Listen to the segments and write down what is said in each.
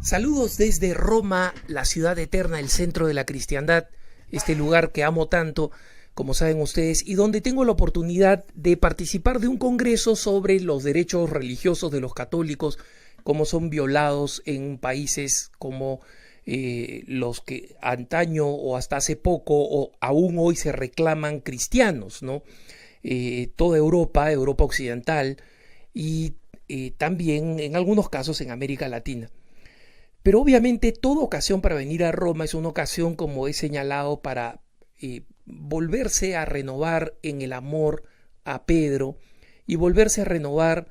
Saludos desde Roma, la ciudad eterna, el centro de la cristiandad, este lugar que amo tanto, como saben ustedes, y donde tengo la oportunidad de participar de un congreso sobre los derechos religiosos de los católicos, cómo son violados en países como los que antaño o hasta hace poco o aún hoy se reclaman cristianos, ¿no? Toda Europa, Europa occidental y también en algunos casos en América Latina. Pero obviamente toda ocasión para venir a Roma es una ocasión, como he señalado, para volverse a renovar en el amor a Pedro y volverse a renovar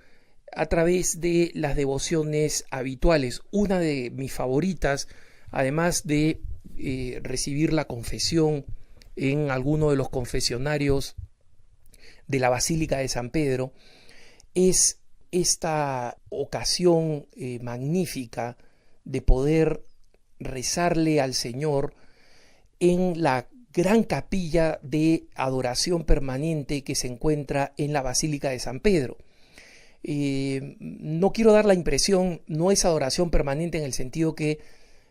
a través de las devociones habituales. Una de mis favoritas, además de recibir la confesión en alguno de los confesionarios de la Basílica de San Pedro, es esta ocasión magnífica de poder rezarle al Señor en la gran capilla de adoración permanente que se encuentra en la Basílica de San Pedro. No quiero dar la impresión, no es adoración permanente en el sentido que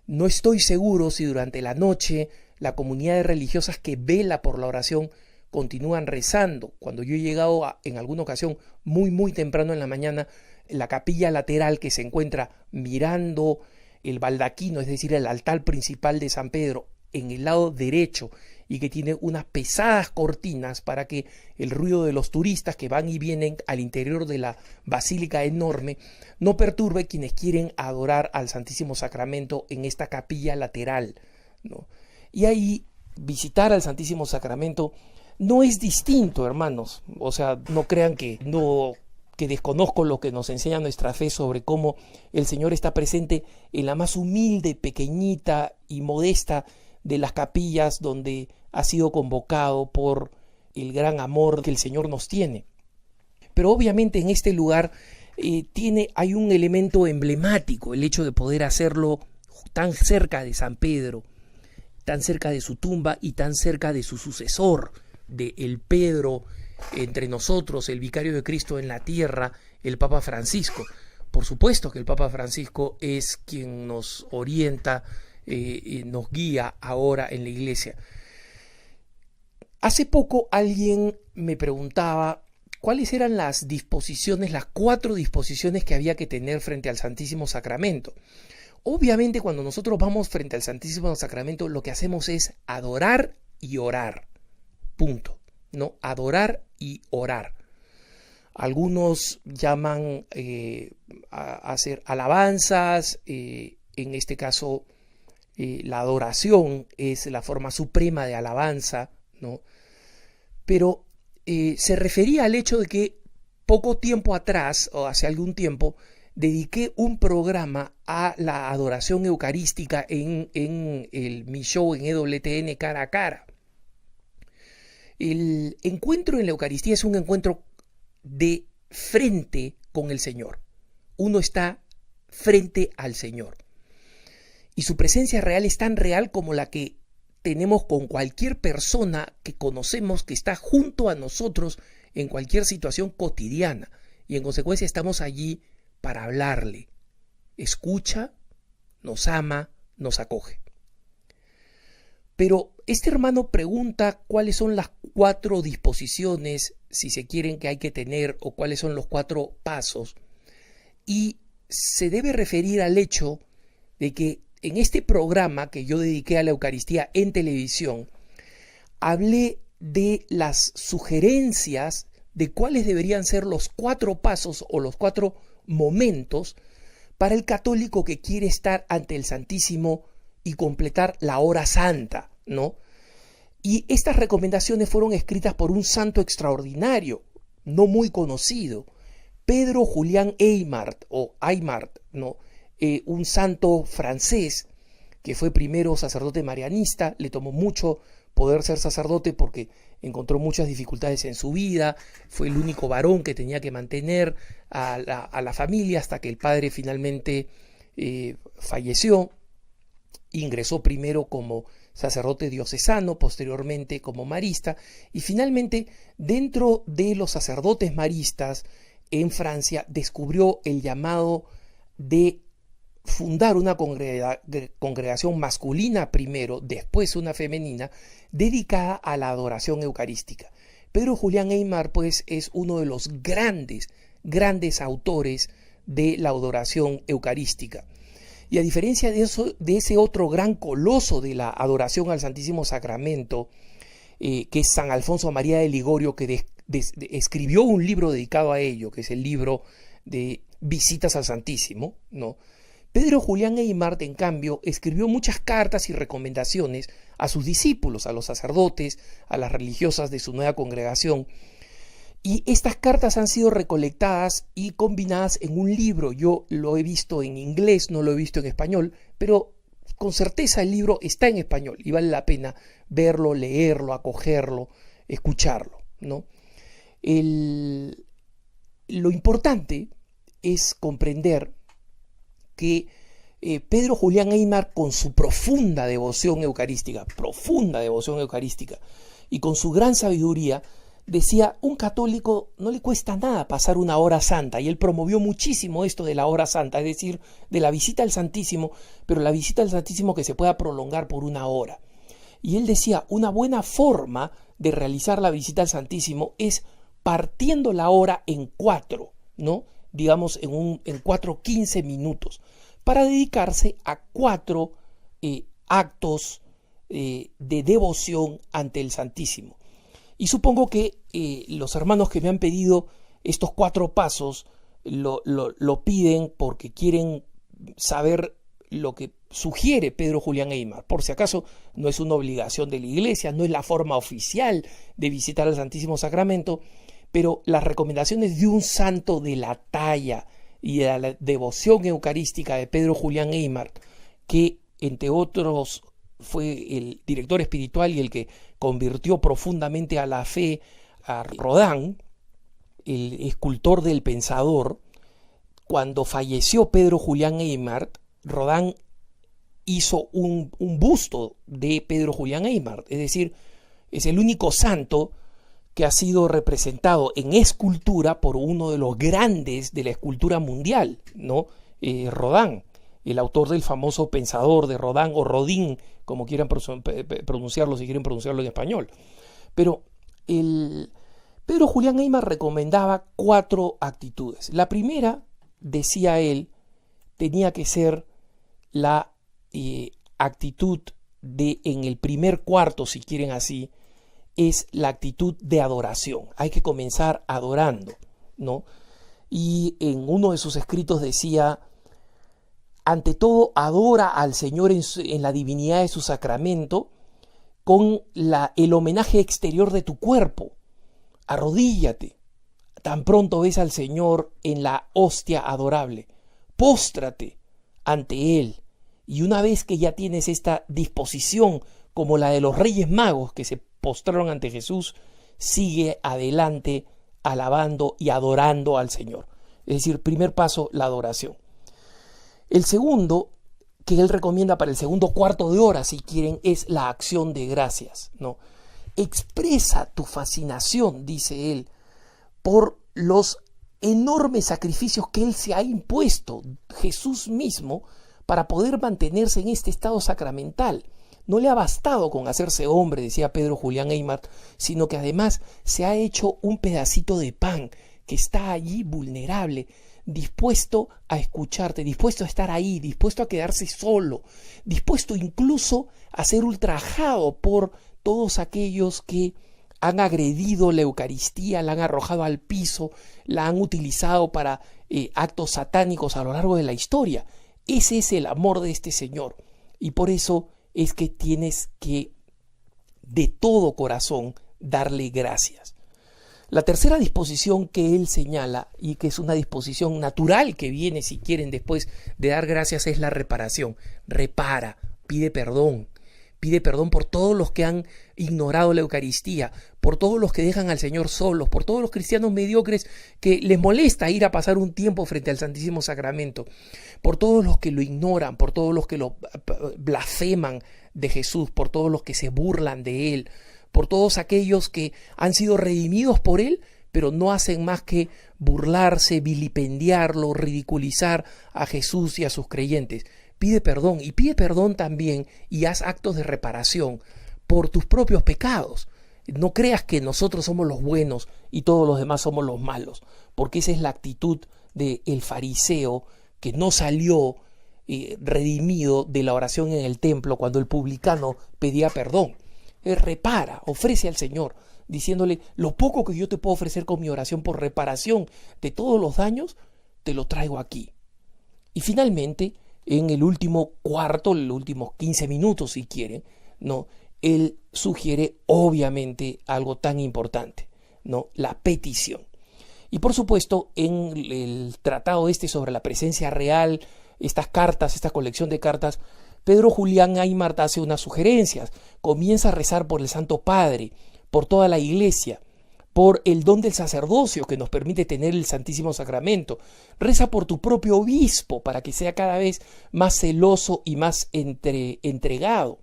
no estoy seguro si durante la noche la comunidad de religiosas que vela por la oración continúan rezando. Cuando yo he llegado en alguna ocasión muy temprano en la mañana, la capilla lateral que se encuentra mirando el baldaquino, es decir, el altar principal de San Pedro, en el lado derecho, y que tiene unas pesadas cortinas para que el ruido de los turistas que van y vienen al interior de la basílica enorme no perturbe quienes quieren adorar al Santísimo Sacramento en esta capilla lateral, ¿no? Y ahí visitar al Santísimo Sacramento no es distinto, hermanos. O sea, no crean que desconozco lo que nos enseña nuestra fe sobre cómo el Señor está presente en la más humilde, pequeñita y modesta de las capillas donde ha sido convocado por el gran amor que el Señor nos tiene. Pero obviamente en este lugar hay un elemento emblemático, el hecho de poder hacerlo tan cerca de San Pedro, tan cerca de su tumba y tan cerca de su sucesor, de el Pedro entre nosotros, el vicario de Cristo en la tierra, el Papa Francisco. Por supuesto que el Papa Francisco es quien nos orienta, nos guía ahora en la iglesia. Hace poco alguien me preguntaba cuáles eran las disposiciones, las 4 disposiciones que había que tener frente al Santísimo Sacramento. Obviamente cuando nosotros vamos frente al Santísimo Sacramento lo que hacemos es adorar y orar. Punto. ¿No? Adorar y orar. Algunos llaman a hacer alabanzas, en este caso la adoración es la forma suprema de alabanza, ¿no? Pero se refería al hecho de que poco tiempo atrás, o hace algún tiempo, dediqué un programa a la adoración eucarística en mi show en EWTN Cara a Cara. El encuentro en la Eucaristía es un encuentro de frente con el Señor. Uno está frente al Señor. Y su presencia real es tan real como la que tenemos con cualquier persona que conocemos que está junto a nosotros en cualquier situación cotidiana. Y en consecuencia estamos allí para hablarle. Escucha, nos ama, nos acoge. Pero este hermano pregunta cuáles son las 4 disposiciones, si se quieren, que hay que tener, o cuáles son los 4 pasos. Y se debe referir al hecho de que en este programa que yo dediqué a la Eucaristía en televisión, hablé de las sugerencias de cuáles deberían ser los 4 pasos o los 4 momentos para el católico que quiere estar ante el Santísimo y completar la hora santa, ¿no? Y estas recomendaciones fueron escritas por un santo extraordinario, no muy conocido, Pedro Julián Aymart, ¿no? Un santo francés que fue primero sacerdote marianista. Le tomó mucho poder ser sacerdote porque encontró muchas dificultades en su vida, fue el único varón que tenía que mantener a la familia hasta que el padre finalmente falleció. Ingresó primero como sacerdote diocesano, posteriormente como marista, y finalmente dentro de los sacerdotes maristas en Francia descubrió el llamado de fundar una congregación masculina primero, después una femenina, dedicada a la adoración eucarística. Pedro Julián Aymar, pues, es uno de los grandes autores de la adoración eucarística. Y a diferencia de ese otro gran coloso de la adoración al Santísimo Sacramento, que es San Alfonso María de Ligorio, que escribió un libro dedicado a ello, que es el libro de Visitas al Santísimo, ¿no? Pedro Julián Aymar, en cambio, escribió muchas cartas y recomendaciones a sus discípulos, a los sacerdotes, a las religiosas de su nueva congregación. Y estas cartas han sido recolectadas y combinadas en un libro. Yo lo he visto en inglés, no lo he visto en español, pero con certeza el libro está en español y vale la pena verlo, leerlo, acogerlo, escucharlo, ¿no? Lo importante es comprender que Pedro Julián Aymar, con su profunda devoción eucarística, y con su gran sabiduría, decía, un católico no le cuesta nada pasar una hora santa, y él promovió muchísimo esto de la hora santa, es decir, de la visita al Santísimo, pero la visita al Santísimo que se pueda prolongar por una hora. Y él decía, una buena forma de realizar la visita al Santísimo es partiendo la hora en 4, ¿no? Digamos en 15 minutos, para dedicarse a 4 actos de devoción ante el Santísimo. Y supongo que los hermanos que me han pedido estos 4 pasos lo piden porque quieren saber lo que sugiere Pedro Julián Aymar. Por si acaso, no es una obligación de la Iglesia, no es la forma oficial de visitar al Santísimo Sacramento, pero las recomendaciones de un santo de la talla y de la devoción eucarística de Pedro Julián Aymar, que entre otros fue el director espiritual y el que convirtió profundamente a la fe a Rodin, el escultor del Pensador. Cuando falleció Pedro Julián Aymar, Rodin hizo un busto de Pedro Julián Aymar, es decir, es el único santo que ha sido representado en escultura por uno de los grandes de la escultura mundial, ¿no? Rodin, el autor del famoso Pensador de Rodin, o Rodin, como quieran pronunciarlo, si quieren pronunciarlo en español. Pero Pedro Julián Aymar recomendaba 4 actitudes. La primera, decía él, tenía que ser la actitud de, en el primer cuarto, si quieren así, es la actitud de adoración. Hay que comenzar adorando, ¿no? Y en uno de sus escritos decía, ante todo, adora al Señor en la divinidad de su sacramento con el homenaje exterior de tu cuerpo. Arrodíllate. Tan pronto ves al Señor en la hostia adorable. Póstrate ante Él. Y una vez que ya tienes esta disposición, como la de los Reyes Magos que se postraron ante Jesús, sigue adelante alabando y adorando al Señor. Es decir, primer paso, la adoración. El segundo, que él recomienda para el segundo cuarto de hora, si quieren, es la acción de gracias, ¿no? Expresa tu fascinación, dice él, por los enormes sacrificios que él se ha impuesto, Jesús mismo, para poder mantenerse en este estado sacramental. No le ha bastado con hacerse hombre, decía Pedro Julián Aymar, sino que además se ha hecho un pedacito de pan que está allí vulnerable, dispuesto a escucharte, dispuesto a estar ahí, dispuesto a quedarse solo, dispuesto incluso a ser ultrajado por todos aquellos que han agredido la Eucaristía, la han arrojado al piso, la han utilizado para actos satánicos a lo largo de la historia. Ese es el amor de este Señor, y por eso es que tienes que de todo corazón darle gracias. La tercera disposición que él señala, y que es una disposición natural que viene, si quieren, después de dar gracias, es la reparación. Repara, pide perdón por todos los que han ignorado la Eucaristía, por todos los que dejan al Señor solos, por todos los cristianos mediocres que les molesta ir a pasar un tiempo frente al Santísimo Sacramento, por todos los que lo ignoran, por todos los que lo blasfeman de Jesús, por todos los que se burlan de Él, por todos aquellos que han sido redimidos por Él, pero no hacen más que burlarse, vilipendiarlo, ridiculizar a Jesús y a sus creyentes. Pide perdón, y pide perdón también y haz actos de reparación por tus propios pecados. No creas que nosotros somos los buenos y todos los demás somos los malos, porque esa es la actitud del fariseo que no salió redimido de la oración en el templo cuando el publicano pedía perdón. Repara, ofrece al Señor, diciéndole: lo poco que yo te puedo ofrecer con mi oración por reparación de todos los daños, te lo traigo aquí. Y finalmente, en el último cuarto, los últimos 15 minutos si quieren, ¿no?, él sugiere obviamente algo tan importante, ¿no?, la petición. Y por supuesto, en el tratado sobre la presencia real, estas cartas, esta colección de cartas, Pedro Julián Aymar hace unas sugerencias. Comienza a rezar por el Santo Padre, por toda la Iglesia, por el don del sacerdocio que nos permite tener el Santísimo Sacramento. Reza por tu propio obispo para que sea cada vez más celoso y más entregado.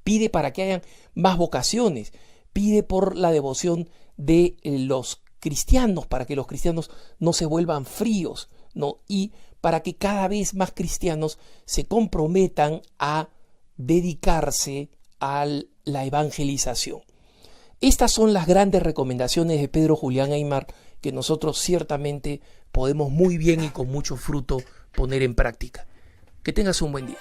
Pide para que hayan más vocaciones. Pide por la devoción de los cristianos, para que los cristianos no se vuelvan fríos, ¿no?, y para que cada vez más cristianos se comprometan a dedicarse a la evangelización. Estas son las grandes recomendaciones de Pedro Julián Aymar que nosotros ciertamente podemos muy bien y con mucho fruto poner en práctica. Que tengas un buen día.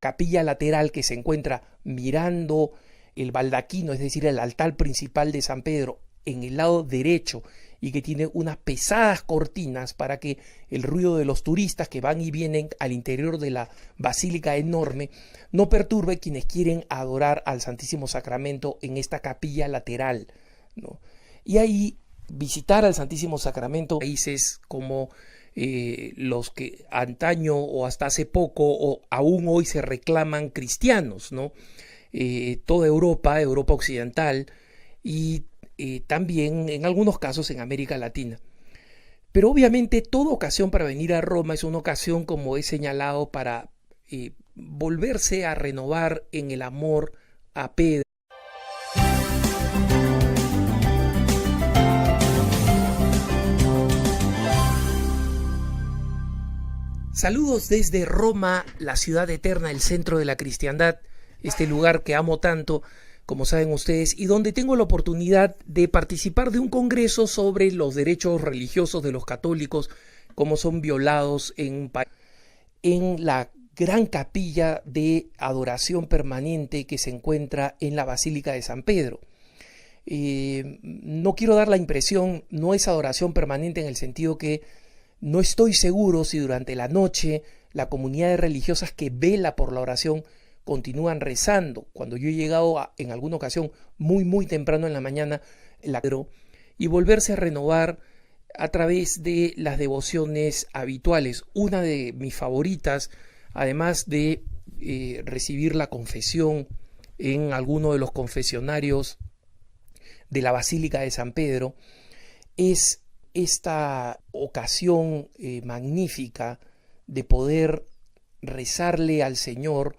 Capilla lateral que se encuentra mirando el baldaquino, es decir, el altar principal de San Pedro, en el lado derecho, y que tiene unas pesadas cortinas para que el ruido de los turistas que van y vienen al interior de la basílica enorme no perturbe quienes quieren adorar al Santísimo Sacramento en esta capilla lateral, ¿no? Y ahí visitar al Santísimo Sacramento, países como los que antaño o hasta hace poco o aún hoy se reclaman cristianos, ¿no? Toda Europa occidental y también en algunos casos en América Latina. Pero obviamente toda ocasión para venir a Roma es una ocasión, como he señalado, para volverse a renovar en el amor a Pedro. Saludos desde Roma, la ciudad eterna, el centro de la cristiandad, este lugar que amo tanto, como saben ustedes, y donde tengo la oportunidad de participar de un congreso sobre los derechos religiosos de los católicos, cómo son violados en la gran capilla de adoración permanente que se encuentra en la Basílica de San Pedro. No quiero dar la impresión, no es adoración permanente en el sentido que no estoy seguro si durante la noche la comunidad de religiosas que vela por la oración continúan rezando. Cuando yo he llegado en alguna ocasión muy temprano en la mañana y volverse a renovar a través de las devociones habituales. Una de mis favoritas, además de recibir la confesión en alguno de los confesionarios de la Basílica de San Pedro, es esta ocasión magnífica de poder rezarle al Señor